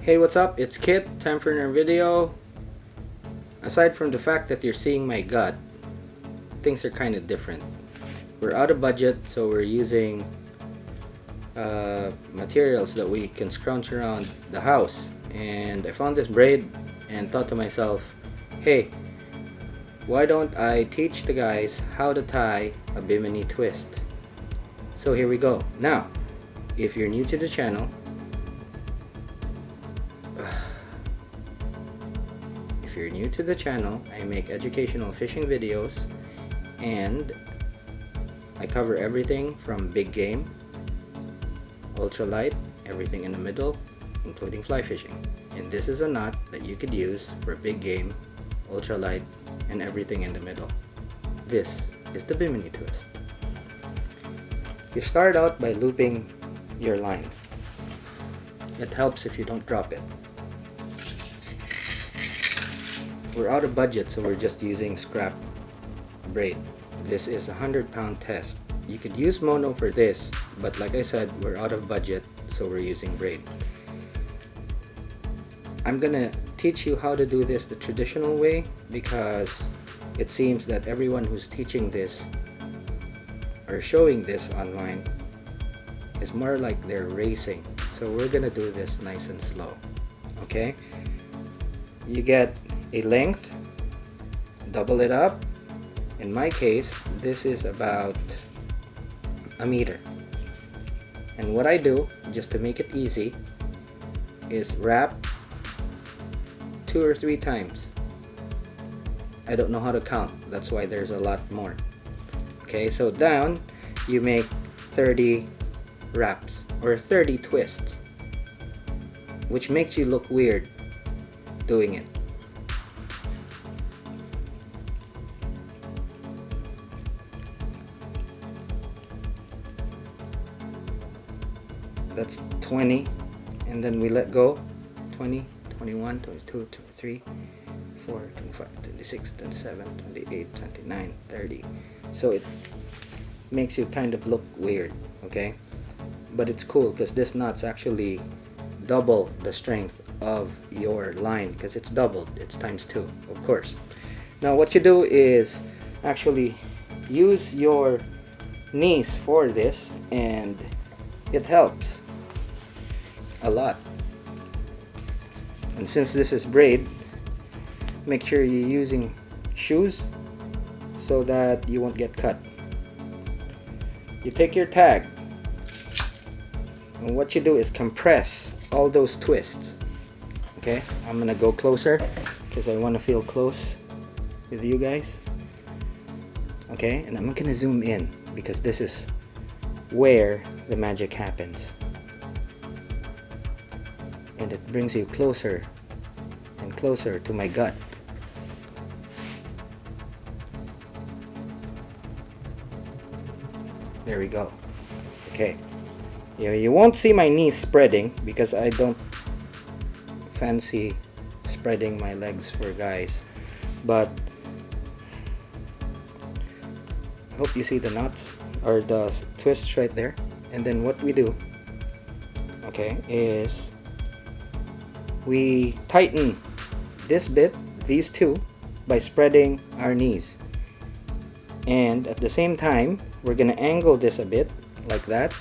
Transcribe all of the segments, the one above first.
Hey, what's up? It's Kit. Time for another video. Aside from the fact that you're seeing my gut, things are kind of different. We're out of budget, so we're using materials that we can scrounge around the house. And I found this braid and thought to myself, hey, why don't I teach the guys how to tie a Bimini twist? So here we go. Now, if you're new to the channel, I make educational fishing videos and I cover everything from big game, ultralight, everything in the middle, including fly fishing. And this is a knot that you could use for big game, ultralight, and everything in the middle. This is the Bimini twist. You start out by looping your line. It helps if you don't drop it. We're out of budget, so we're just using scrap braid. This is a 100-pound test. You could use mono for this, but like I said, we're out of budget, so we're using braid. I'm gonna teach you how to do this the traditional way because it seems that everyone who's teaching this or showing this online is more like they're racing. So we're gonna do this nice and slow. Okay? You get a length, double it up. In my case, this is about 1 meter. And what I do, just to make it easy, is wrap 2 or 3 times. I don't know how to count, that's why there's a lot more. Okay, so down you make 30 wraps or 30 twists, which makes you look weird doing it. That's 20, and then we let go. 20, 21, 22, 23, 24, 25, 26, 27, 28, 29, 30. So it makes you kind of look weird, okay? But it's cool because this knot's actually double the strength of your line because it's doubled. It's ×2, of course. Now what you do is actually use your knees for this, and it helps a lot. And since this is braid, make sure you're using shoes so that you won't get cut. You take your tag, and what you do is compress all those twists. Okay, I'm gonna go closer because I want to feel close with you guys. Okay, and I'm gonna zoom in because this is where the magic happens. And it brings you closer and closer to my gut. There we go. Okay. You won't see my knees spreading because I don't fancy spreading my legs for guys. But I hope you see the knots or the twists right there. And then what we do, okay, is we tighten this bit, these two, by spreading our knees. And at the same time, we're gonna angle this a bit like that,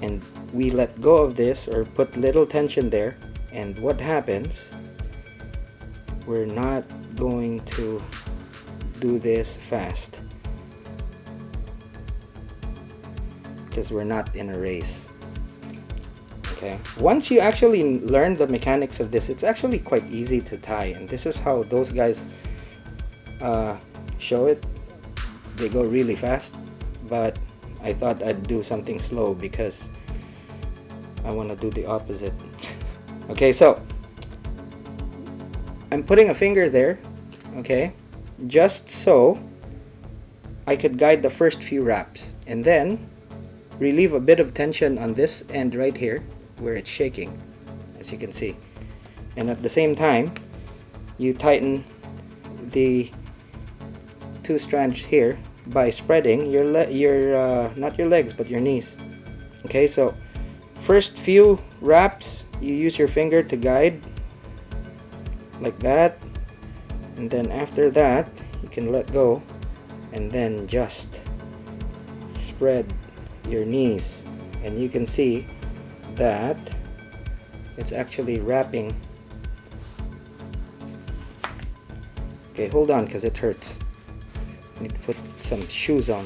and we let go of this or put little tension there. And what happens, we're not going to do this fast because we're not in a race. Okay, once you actually learn the mechanics of this, it's actually quite easy to tie, and this is how those guys show it. They go really fast, but I thought I'd do something slow because I want to do the opposite. Okay, so I'm putting a finger there, okay, just so I could guide the first few wraps, and then relieve a bit of tension on this end right here where it's shaking, as you can see. And at the same time, you tighten the 2 strands here by spreading your not your legs but your knees. Okay, so first few wraps, you use your finger to guide like that, and then after that you can let go and then just spread your knees, and you can see that it's actually wrapping. Okay, hold on because it hurts. I need to put some shoes on.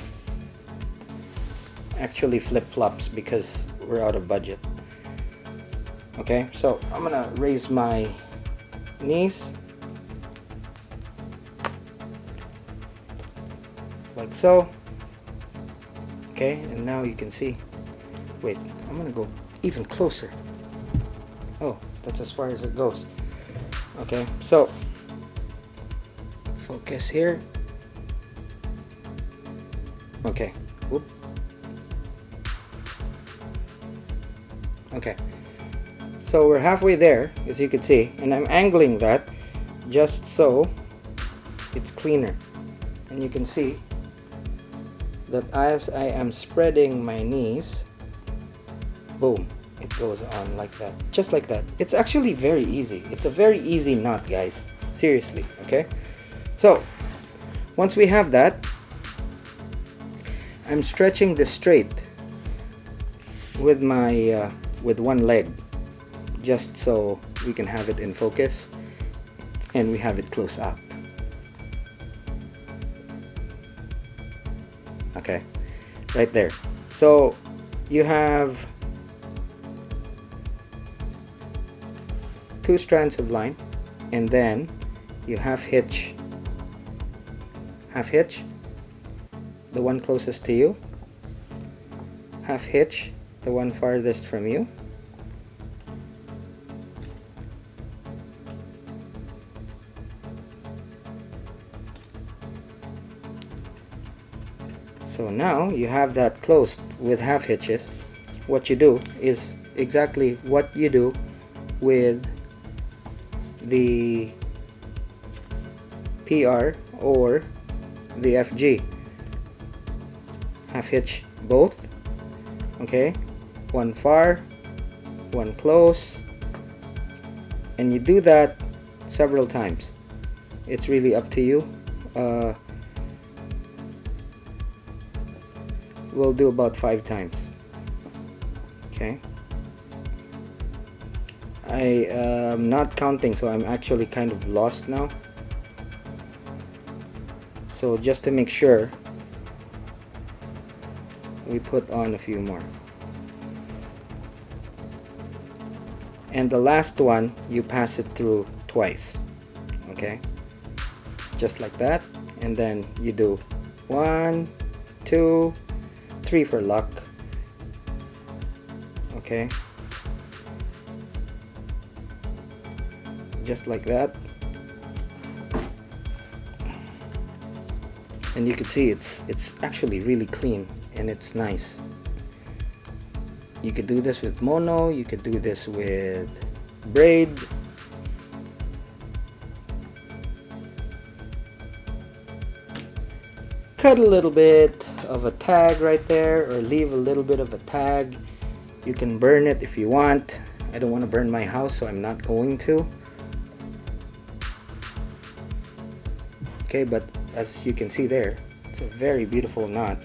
Actually flip-flops because we're out of budget. Okay, so I'm gonna raise my knees like so. Okay, and now you can see. Wait, I'm gonna go even closer. Oh, that's as far as it goes. Okay, so focus here. Okay, whoop. Okay, so we're halfway there, as you can see, and I'm angling that just so it's cleaner. And you can see that as I am spreading my knees, boom, it goes on like that, just like that. It's actually very easy. It's a very easy knot, guys, seriously. Okay, so once we have that, I'm stretching this straight with my with one leg, just so we can have it in focus and we have it close up. Okay, right there. So you have 2 strands of line, and then you half hitch the one closest to you, half hitch the one farthest from you, so now you have that closed with half hitches. What you do is exactly what you do with the PR or the FG. Half hitch both. Okay, one far, one close, and you do that several times. It's really up to you. We'll do about 5 times. Okay, I am not counting, so I'm actually kind of lost now. So just to make sure, we put on a few more. And the last one, you pass it through twice. Okay, just like that, and then you do 1, 2, 3 for luck. Okay, just like that. And you can see it's actually really clean and it's nice. You could do this with mono, you could do this with braid. Cut a little bit of a tag right there, or leave a little bit of a tag. You can burn it if you want. I don't want to burn my house, so I'm not going to. Okay, but as you can see there, it's a very beautiful knot.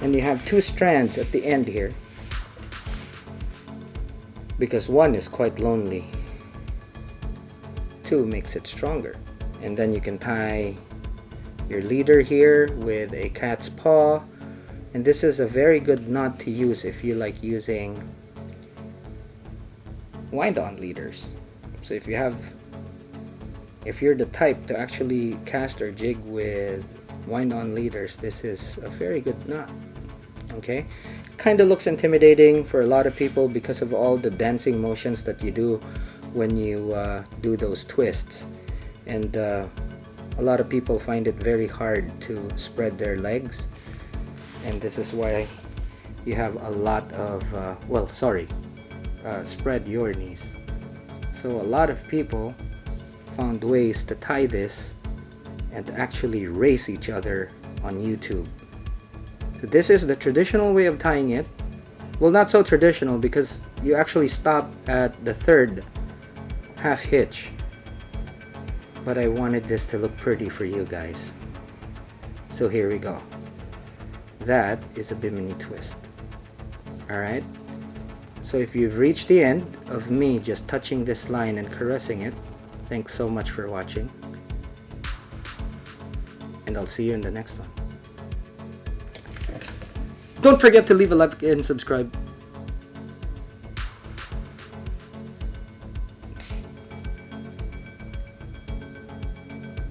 And you have 2 strands at the end here, because one is quite lonely. 2 makes it stronger. And then you can tie your leader here with a cat's paw, and this is a very good knot to use if you like using wind-on leaders. So if you're the type to actually cast or jig with wind-on leaders, this is a very good knot. Okay, kind of looks intimidating for a lot of people because of all the dancing motions that you do when you do those twists, and a lot of people find it very hard to spread their legs, and this is why you have a lot of spread your knees. So a lot of people found ways to tie this and actually race each other on YouTube. So this is the traditional way of tying it. Well, not so traditional because you actually stop at the third half hitch. But I wanted this to look pretty for you guys. So here we go. That is a Bimini twist. Alright? So if you've reached the end of me just touching this line and caressing it, thanks so much for watching. And I'll see you in the next one. Don't forget to leave a like and subscribe.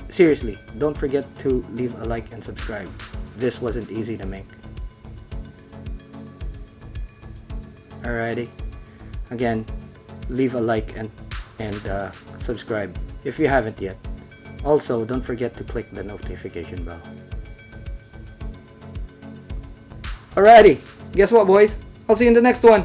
Seriously, don't forget to leave a like and subscribe. This wasn't easy to make. Alrighty. Again, leave a like and subscribe if you haven't yet. Also, don't forget to click the notification bell. Alrighty. Guess what, boys? I'll see you in the next one.